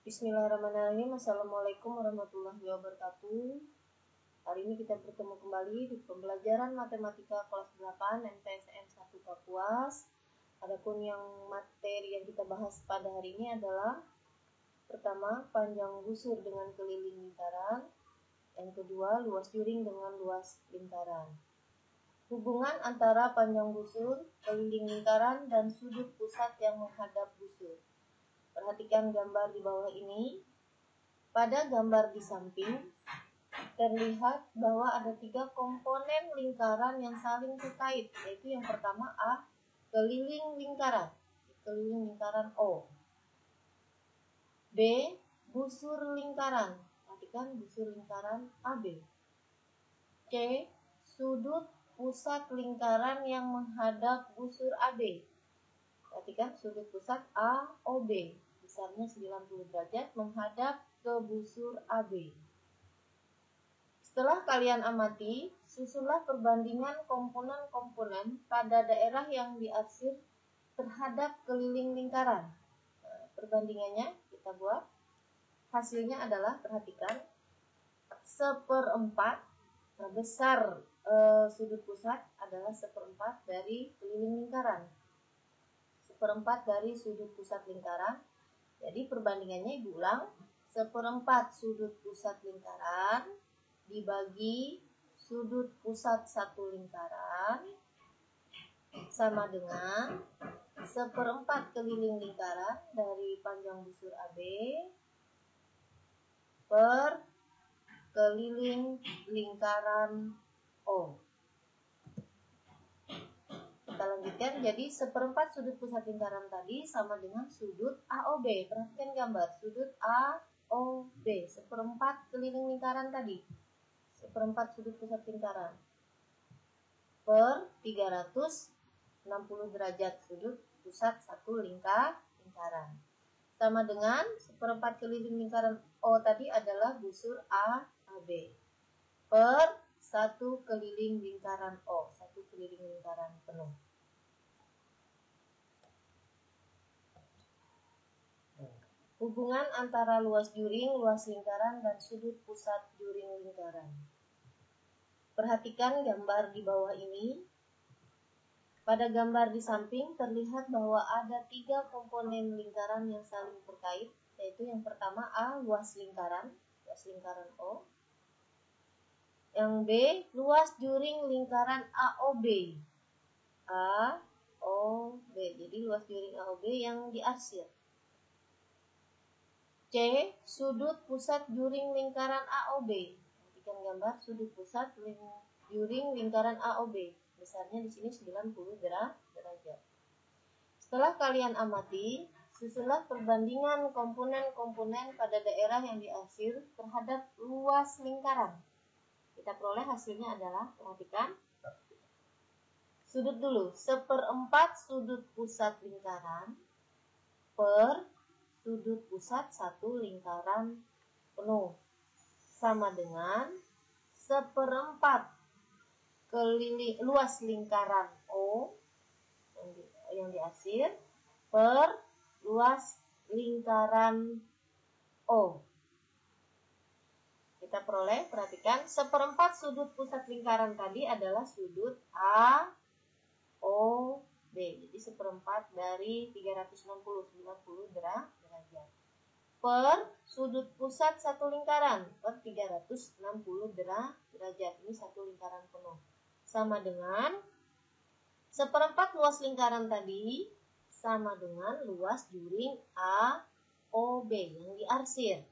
Bismillahirrahmanirrahim. Assalamualaikum warahmatullahi wabarakatuh. Hari ini kita bertemu kembali di pembelajaran matematika kelas 8 MTSN 1 Kapuas. Adapun yang materi yang kita bahas pada hari ini adalah pertama, panjang busur dengan keliling lingkaran. Yang kedua, luas juring dengan luas lingkaran. Hubungan antara panjang busur, keliling lingkaran, dan sudut pusat yang menghadap busur. Perhatikan gambar di bawah ini. Pada gambar di samping, terlihat bahwa ada 3 komponen lingkaran yang saling terkait, yaitu yang pertama A, keliling lingkaran O. B, busur lingkaran. Perhatikan busur lingkaran AB. C, sudut pusat lingkaran yang menghadap busur AB. Perhatikan sudut pusat AOB, besarnya 90 derajat menghadap ke busur AB. Setelah kalian amati, susunlah perbandingan komponen-komponen pada daerah yang diarsir terhadap keliling lingkaran. Perbandingannya kita buat. Hasilnya adalah, perhatikan, 1/4 besar sudut pusat adalah 1/4 dari keliling lingkaran. 1/4 dari sudut pusat lingkaran. Jadi perbandingannya ibu ulang, 1/4 sudut pusat lingkaran dibagi sudut pusat satu lingkaran sama dengan 1/4 keliling lingkaran dari panjang busur AB per keliling lingkaran O. Kita lanjutkan, jadi 1/4 sudut pusat lingkaran tadi sama dengan sudut AOB. Perhatikan gambar, sudut AOB, 1/4 keliling lingkaran tadi, 1/4 sudut pusat lingkaran per 360 derajat sudut pusat satu lingkaran. Sama dengan 1/4 keliling lingkaran O tadi adalah busur AB per 1 keliling lingkaran O, 1 keliling lingkaran penuh. Hubungan antara luas juring, luas lingkaran, dan sudut pusat juring lingkaran. Perhatikan gambar di bawah ini. Pada gambar di samping terlihat bahwa ada 3 komponen lingkaran yang saling terkait, yaitu yang pertama A, luas lingkaran O. Yang B, luas juring lingkaran AOB. AOB, jadi luas juring AOB yang diarsir. C, sudut pusat juring lingkaran AOB. Perhatikan gambar sudut pusat juring lingkaran AOB. Besarnya di sini 90 derajat. Setelah kalian amati, susunlah perbandingan komponen-komponen pada daerah yang diarsir terhadap luas lingkaran. Kita peroleh hasilnya adalah, perhatikan, sudut dulu, 1/4 sudut pusat lingkaran per sudut pusat satu lingkaran penuh sama dengan 1/4 keliling luas lingkaran O yang diarsir per luas lingkaran O. Kita peroleh, perhatikan, 1/4 sudut pusat lingkaran tadi adalah sudut AOB. Jadi 1/4 dari 360, 90 derajat. Per sudut pusat satu lingkaran per 360 derajat. Ini satu lingkaran penuh. Sama dengan 1/4 luas lingkaran tadi sama dengan luas juring AOB yang diarsir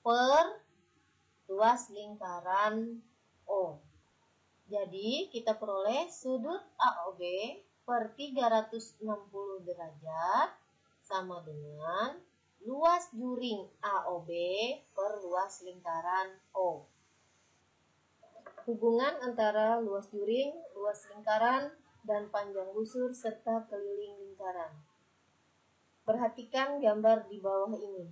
per luas lingkaran O. Jadi kita peroleh sudut AOB per 360 derajat sama dengan luas juring AOB per luas lingkaran O. Hubungan antara luas juring, luas lingkaran, dan panjang busur serta keliling lingkaran. Perhatikan gambar di bawah ini.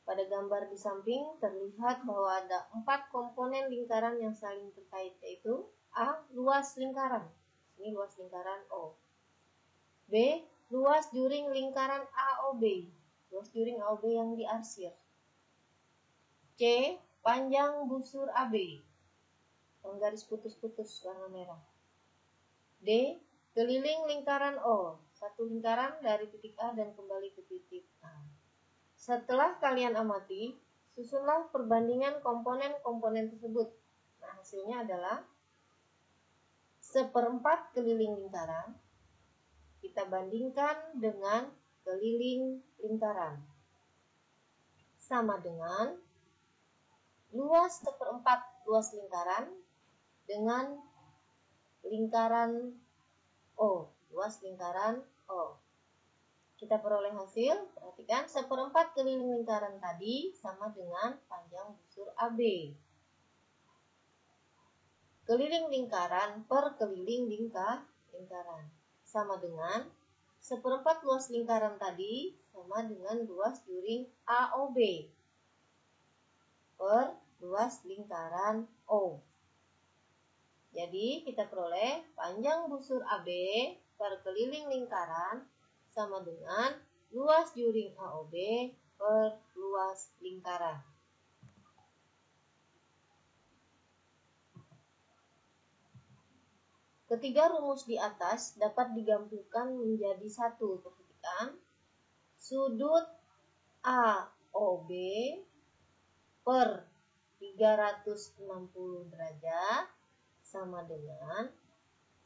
Pada gambar di samping terlihat bahwa ada 4 komponen lingkaran yang saling terkait, yaitu A, luas lingkaran. Ini luas lingkaran O. B, luas juring lingkaran AOB. luas juring AOB yang diarsir. C. Panjang busur AB yang garis putus-putus warna merah. D. Keliling lingkaran O, satu lingkaran dari titik A dan kembali ke titik A. Setelah kalian amati, susunlah perbandingan komponen-komponen tersebut. Nah, hasilnya adalah 1/4 keliling lingkaran kita bandingkan dengan keliling lingkaran sama dengan luas 1/4 luas lingkaran dengan lingkaran O, luas lingkaran O. Kita peroleh hasil, perhatikan 1/4 keliling lingkaran tadi sama dengan panjang busur AB. Keliling lingkaran per keliling lingkaran sama dengan 1/4 luas lingkaran tadi sama dengan luas juring AOB per luas lingkaran O. Jadi kita peroleh panjang busur AB per keliling lingkaran sama dengan luas juring AOB per luas lingkaran. Ketiga rumus di atas dapat digabungkan menjadi satu. Perhatikan, sudut AOB per 360 derajat sama dengan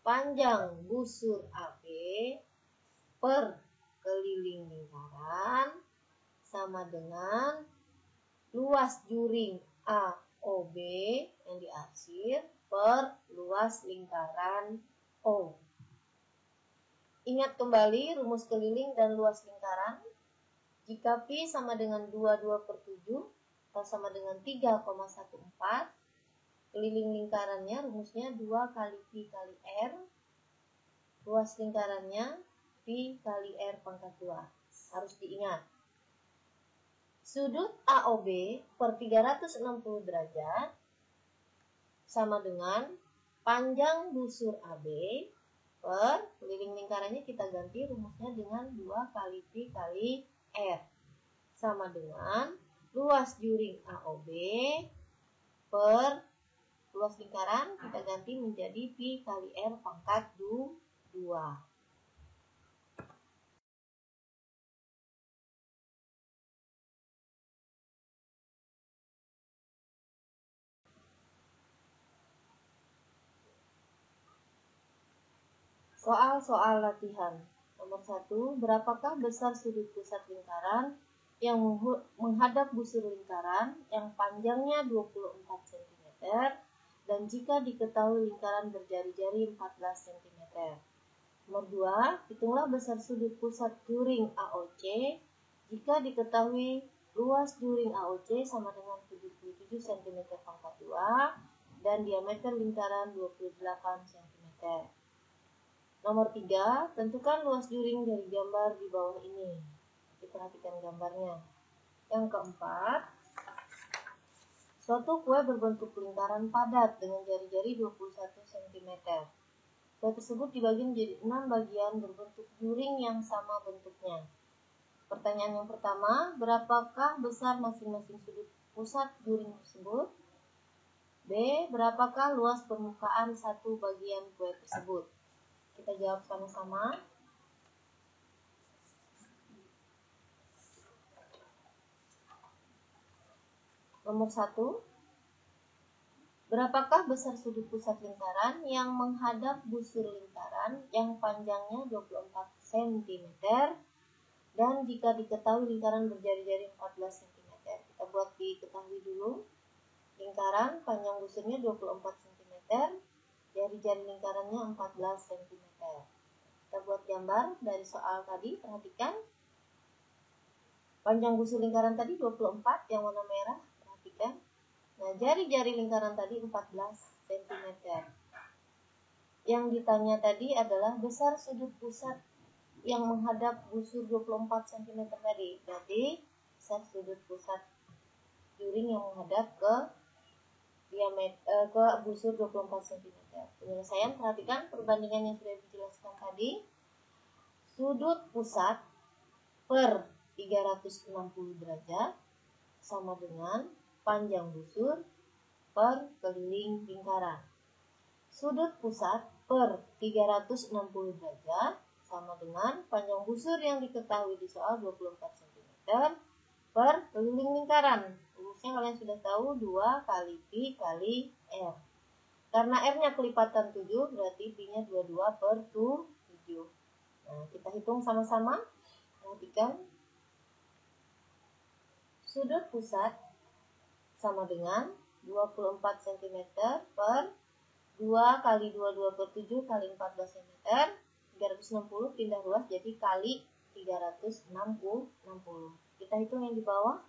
panjang busur AB per keliling lingkaran sama dengan luas juring AOB yang diarsir per luas lingkaran O. Ingat kembali rumus keliling dan luas lingkaran. Jika Pi sama dengan 22/7 atau sama dengan 3,14, keliling lingkarannya rumusnya 2 kali Pi kali R. Luas lingkarannya Pi kali R pangkat 2. Harus diingat. Sudut AOB per 360 derajat sama dengan panjang busur AB per keliling lingkarannya kita ganti rumusnya dengan 2 kali Pi kali R sama dengan luas juring AOB per luas lingkaran kita ganti menjadi Pi kali R pangkat 2. Soal-soal latihan. Nomor 1, berapakah besar sudut pusat lingkaran yang menghadap busur lingkaran yang panjangnya 24 cm dan jika diketahui lingkaran berjari-jari 14 cm. Nomor 2, hitunglah besar sudut pusat juring AOC jika diketahui luas juring AOC sama dengan 77 cm pangkat 2 dan diameter lingkaran 28 cm. Nomor 3, tentukan luas juring dari gambar di bawah ini. Diperhatikan gambarnya. Yang keempat, suatu kue berbentuk lingkaran padat dengan jari-jari 21 cm. Kue tersebut dibagi menjadi 6 bagian berbentuk juring yang sama bentuknya. Pertanyaan yang pertama, berapakah besar masing-masing sudut pusat juring tersebut? B, berapakah luas permukaan satu bagian kue tersebut? Kita jawab sama-sama. Nomor 1. Berapakah besar sudut pusat lingkaran yang menghadap busur lingkaran yang panjangnya 24 cm dan jika diketahui lingkaran berjari-jari 14 cm. Kita buat diketahui dulu. Lingkaran panjang busurnya 24 cm, jari-jari lingkarannya 14 cm. Kita buat gambar dari soal tadi, perhatikan. Panjang busur lingkaran tadi 24 yang warna merah, perhatikan. Nah, jari-jari lingkaran tadi 14 cm. Yang ditanya tadi adalah besar sudut pusat yang menghadap busur 24 cm tadi. Berarti besar sudut pusat juring yang menghadap ke busur 24 cm. Penyelesaian, perhatikan perbandingan yang sudah dijelaskan tadi. Sudut pusat per 360 derajat sama dengan panjang busur per keliling lingkaran. Sudut pusat per 360 derajat sama dengan panjang busur yang diketahui di soal 24 cm per keliling lingkaran. Rumusnya kalian sudah tahu 2 kali Pi kali R. Karena R-nya kelipatan 7 berarti Pi-nya 22 per 7. Nah, kita hitung sama-sama. Perhatikan. Sudut pusat sama dengan 24 cm per 2 kali 22 per 7 kali 14 cm. 360 pindah ruas jadi kali 360. Kita hitung yang di bawah.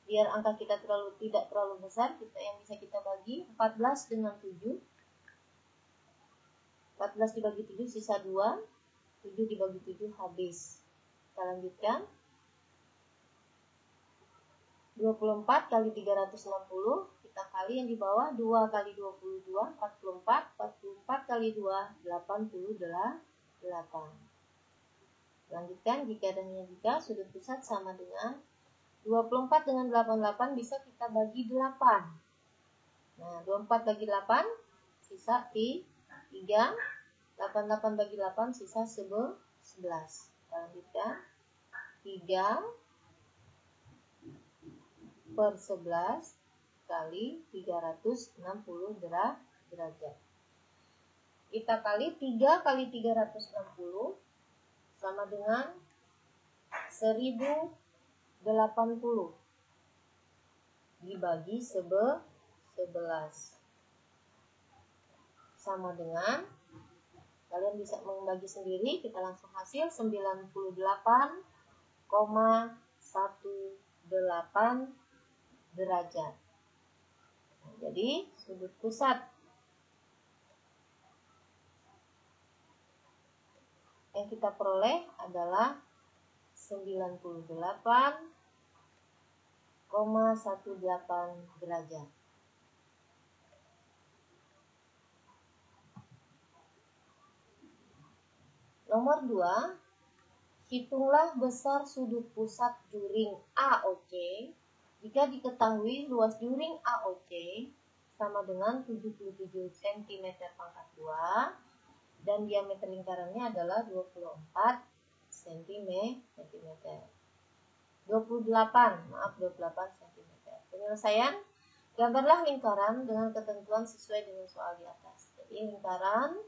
Biar angka kita tidak terlalu besar, yang bisa kita bagi 14 dengan 7. 14 dibagi 7 sisa 2. 7 dibagi 7 habis. Kita lanjutkan. 24 kali 360, kita kali yang di bawah 2 kali 22, 44, 44 kali 2, 88. Lanjutkan, jika dan jika sudut pusat sama dengan 24 dengan 88 bisa kita bagi 8. Nah, 24 bagi 8, sisa Pi 3, 88 bagi 8, sisa 11. Lanjutkan, 3 per 11 kali 360 derajat. Kita kali 3 kali 360 sama dengan 1080 dibagi 11 sama dengan, kalian bisa membagi sendiri, kita langsung hasil 98,18 derajat. Nah, jadi sudut pusat yang kita peroleh adalah 98,18 derajat. Nomor 2, hitunglah besar sudut pusat juring AOC jika diketahui luas juring AOC sama dengan 77 cm pangkat 2 dan diameter lingkarannya adalah 24 cm. 28 cm. Penyelesaian, gambarlah lingkaran dengan ketentuan sesuai dengan soal di atas. Jadi lingkaran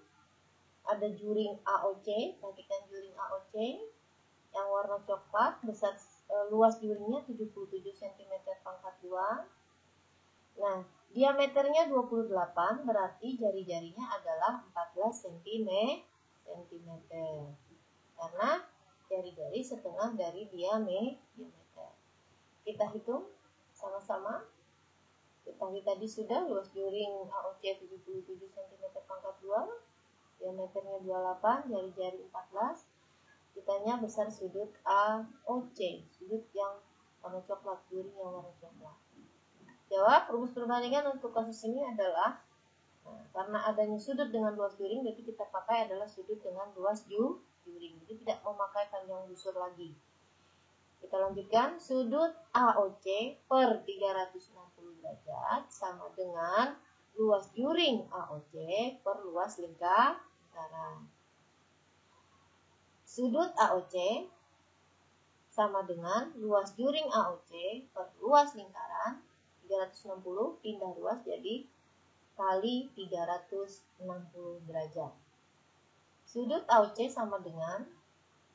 ada juring AOC, perhatikan juring AOC yang warna coklat, besar luas juringnya 77 cm pangkat 2. Nah, diameternya 28, berarti jari-jarinya adalah 14 cm. Karena jari-jari setengah dari diameter. Kita hitung sama-sama. Kita tadi sudah luas juring AOC 77 cm pangkat 2, diameternya 28, jari-jari 14. Kitanya besar sudut AOC, sudut yang warna coklat, juring yang warna coklat. Jawab, rumus perbandingan untuk kasus ini adalah, karena adanya sudut dengan luas juring, berarti kita pakai adalah sudut dengan luas juring. Jadi tidak memakai panjang busur lagi. Kita lanjutkan, sudut AOC per 360 derajat sama dengan luas juring AOC per luas lingkaran. Sudut AOC sama dengan luas juring AOC per luas lingkaran 360 pindah ruas jadi kali 360 derajat. Sudut AOC sama dengan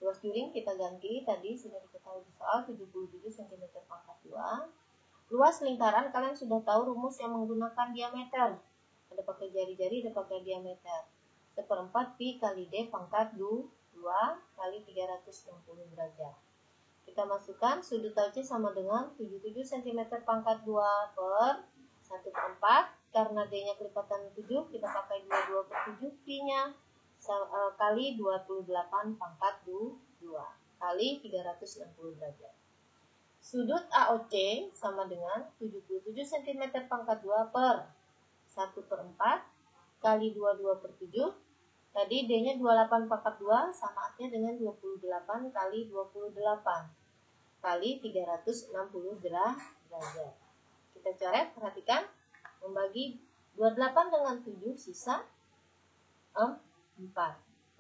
luas juring kita ganti tadi sudah diketahui di soal 77 cm pangkat 2. Luas lingkaran kalian sudah tahu rumus yang menggunakan diameter. Ada pakai jari-jari, ada pakai diameter. 1/4 Pi kali D pangkat 2 kali 360 derajat. Kita masukkan sudut AOC sama dengan 77 cm pangkat 2 per 1/4. Karena D-nya kelipatan 7, kita pakai 22 per 7, Pi-nya kali 28 pangkat 2 kali 360 derajat. Sudut AOC sama dengan 77 cm pangkat 2 per 1/4 kali 22 per 7. Tadi D-nya 28 pangkat 2 sama artinya dengan 28 kali 28. kali 360 derajat. Kita coret, perhatikan, membagi 28 dengan 7 sisa 4.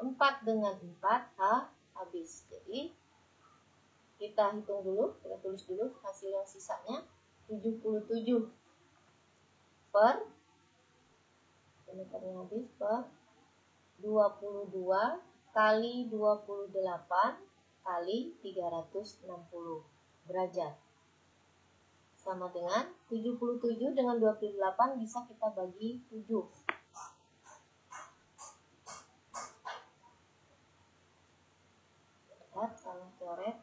4 dengan 4 habis. Jadi kita hitung dulu, kita tulis dulu hasil yang sisanya 77 per yang habis per 22 kali 28 kali 360 derajat. Sama dengan 77 dengan 28 bisa kita bagi 7. Lihat, salah coret.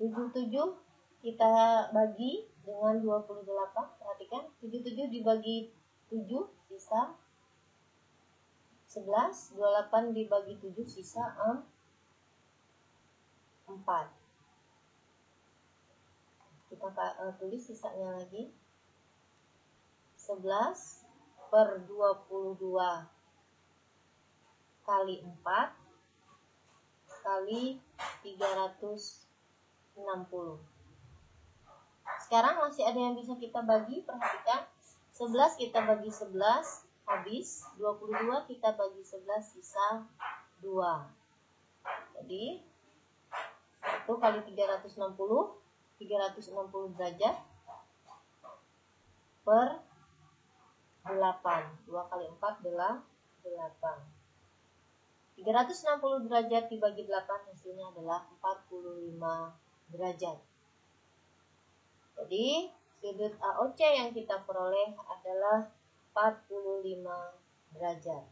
Tujuh kita bagi dengan 28. Perhatikan, 77 dibagi 7 sisa 11, 28 dibagi 7 sisa 4. Kita tulis sisanya lagi. 11 per 22 kali 4 kali 360. Sekarang masih ada yang bisa kita bagi, perhatikan. 11 kita bagi 11 habis, 22 kita bagi 11 sisa 2. Jadi 1 kali 360 derajat per 8. 2 kali 4 adalah 8. 360 derajat dibagi 8 hasilnya adalah 45 derajat. Jadi sudut AOC yang kita peroleh adalah 45 derajat.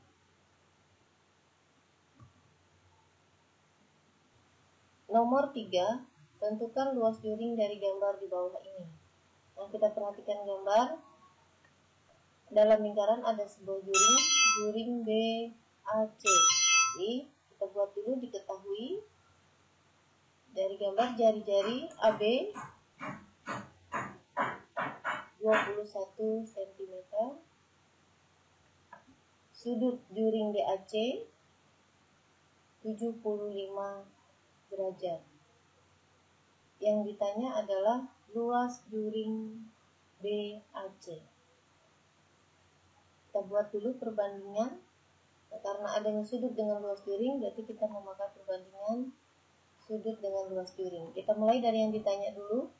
Nomor 3, tentukan luas juring dari gambar di bawah ini. Nah, kita perhatikan gambar. Dalam lingkaran ada sebuah juring BAC. Jadi kita buat dulu, diketahui dari gambar jari-jari AB 21 cm, sudut juring DAC 75 derajat. Yang ditanya adalah luas juring BAC. Kita buat dulu perbandingan. Nah, karena adanya sudut dengan luas juring, berarti kita memakai perbandingan sudut dengan luas juring. Kita mulai dari yang ditanya dulu.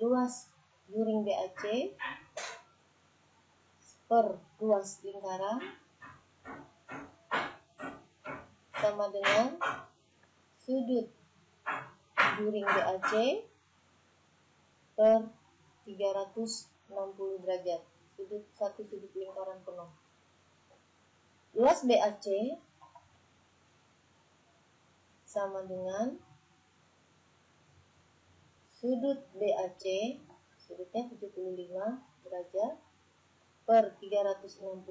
Luas juring BAC per luas lingkaran sama dengan sudut juring BAC per 360 derajat. Satu sudut lingkaran penuh. Luas BAC sama dengan sudut BAC, sudutnya 75 derajat, per 360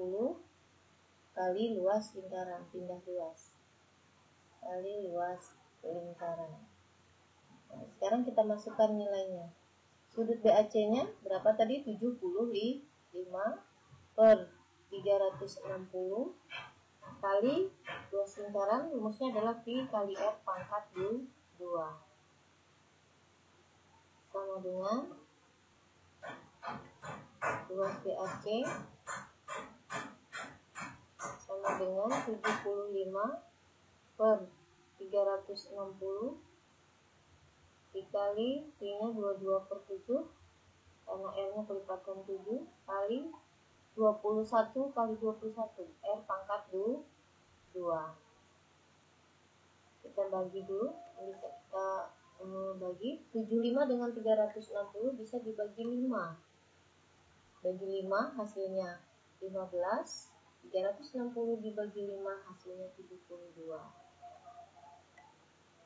kali luas lingkaran, pindah luas, kali luas lingkaran. Nah, sekarang kita masukkan nilainya. Sudut BAC-nya berapa tadi? 75 per 360 kali luas lingkaran, rumusnya adalah Pi kali R pangkat 2 sama dengan luas BAC sama dengan 75 per 360 dikali Pi-nya 22 per 7 karena R-nya kelipatan 7 kali 21 kali 21, R pangkat 2. Kita bagi dulu, bisa kita bagi 75 dengan 360 bisa dibagi 5. Bagi 5 hasilnya 15, 360 dibagi 5 hasilnya 72.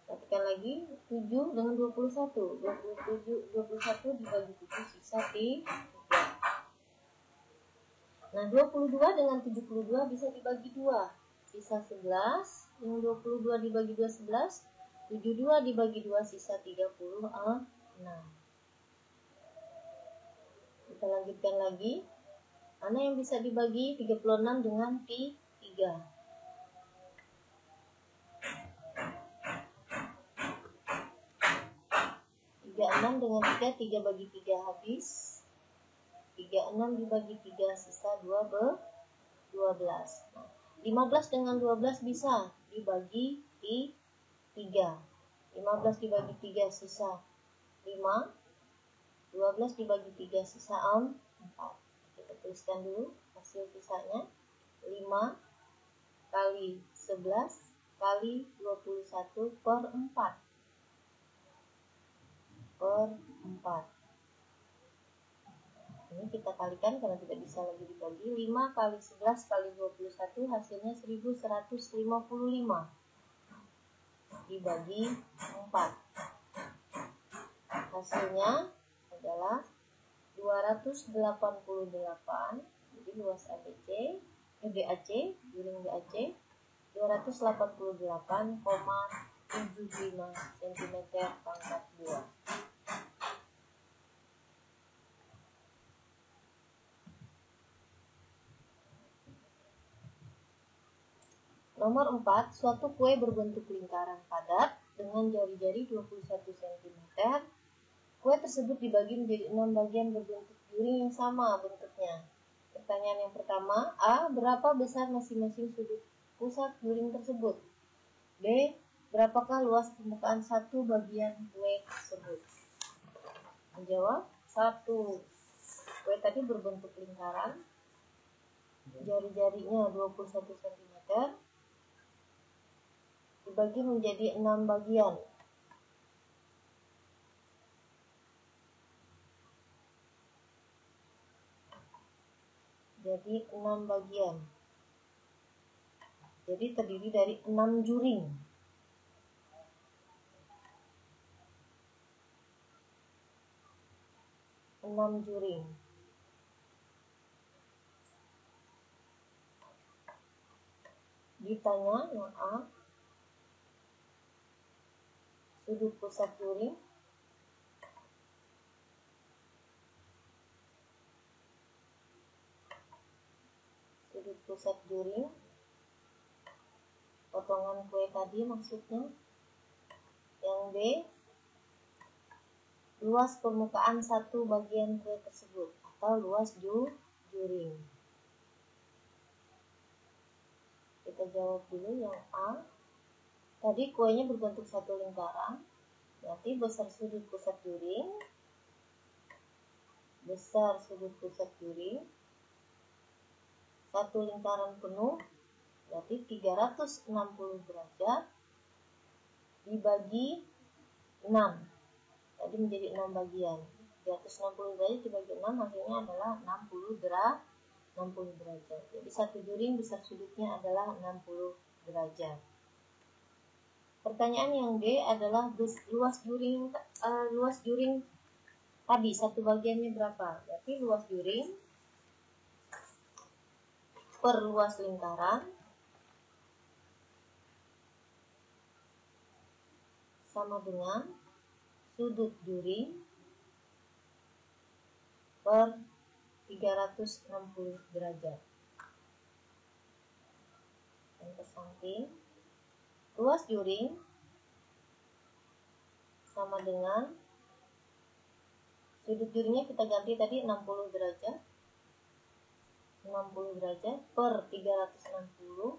Perhatikan lagi, 7 dengan 21 dibagi 7 sisa 3. Nah, 22 dengan 72 bisa dibagi 2, sisa 11. Yang 22 dibagi 2, 11. 72 dibagi 2, sisa 36. Kita lanjutkan lagi. Mana yang bisa dibagi 36 dengan 3? 36 dengan 3, 3 bagi 3 habis. 36 dibagi 3 sisa 12. Nah, 15 dengan 12 bisa dibagi 3. 15 dibagi 3 sisa 5. 12 dibagi 3 sisa 4. Kita tuliskan dulu hasil sisanya. 5 kali 11 kali 21 per 4. Ini kita kalikan karena tidak bisa lagi dibagi. 5 kali 11 kali 21 hasilnya 1155 dibagi 4. Hasilnya adalah 288. Jadi luas BAC juring BAC 288,75 cm pangkat 2. Nomor 4, suatu kue berbentuk lingkaran padat dengan jari-jari 21 cm. Kue tersebut dibagi menjadi 6 bagian berbentuk juring yang sama bentuknya. Pertanyaan yang pertama, A. Berapa besar masing-masing sudut pusat juring tersebut? B. Berapakah luas permukaan satu bagian kue tersebut? Menjawab, 1. Kue tadi berbentuk lingkaran, jari-jarinya 21 cm, dibagi menjadi 6 bagian. Jadi 6 bagian. Jadi terdiri dari 6 juring. Ditanya yang A, sudut pusat juring. Sudut pusat juring, potongan kue tadi maksudnya. Yang B, luas permukaan satu bagian kue tersebut atau luas juring. Kita jawab dulu yang A. Tadi kuenya berbentuk satu lingkaran, berarti besar sudut pusat juring. Satu lingkaran penuh berarti 360 derajat dibagi 6. Tadi menjadi 6 bagian. 360 derajat dibagi 6 hasilnya adalah 60 derajat. Jadi satu juring besar sudutnya adalah 60 derajat. Pertanyaan yang D adalah luas juring tadi satu bagiannya berapa? Berarti luas juring per luas lingkaran sama dengan sudut juring per 360 derajat. Yang ke samping, luas juring sama dengan sudut juringnya kita ganti tadi 60 derajat. 60 derajat per 360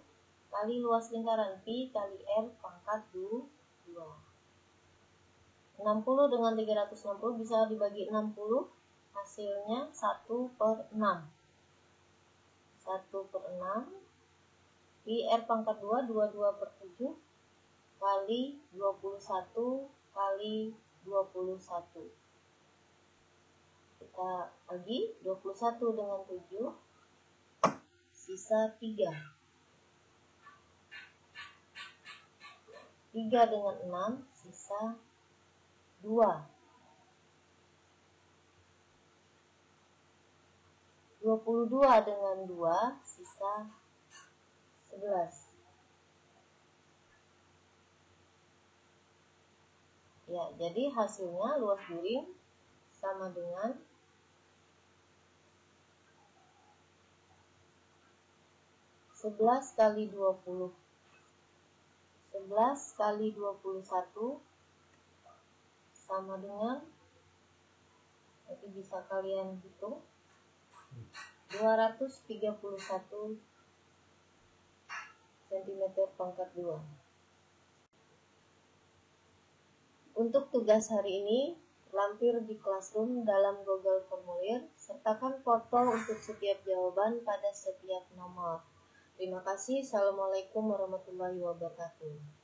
kali luas lingkaran pi kali R pangkat 2. 60 dengan 360 bisa dibagi 60, hasilnya 1/6. 1/6 pi R pangkat 2, 22/7 kali 21 kali 21. Kita bagi 21 dengan 7, sisa 3. 3 dengan 6, sisa 2. 22 dengan 2, sisa 11. Ya, jadi hasilnya luas juring sama dengan 11 kali 20. 11 kali 21 sama dengan, nanti bisa kalian hitung, 231 cm pangkat 2. Untuk tugas hari ini, lampir di Classroom dalam Google Formulir, sertakan foto untuk setiap jawaban pada setiap nomor. Terima kasih. Assalamualaikum warahmatullahi wabarakatuh.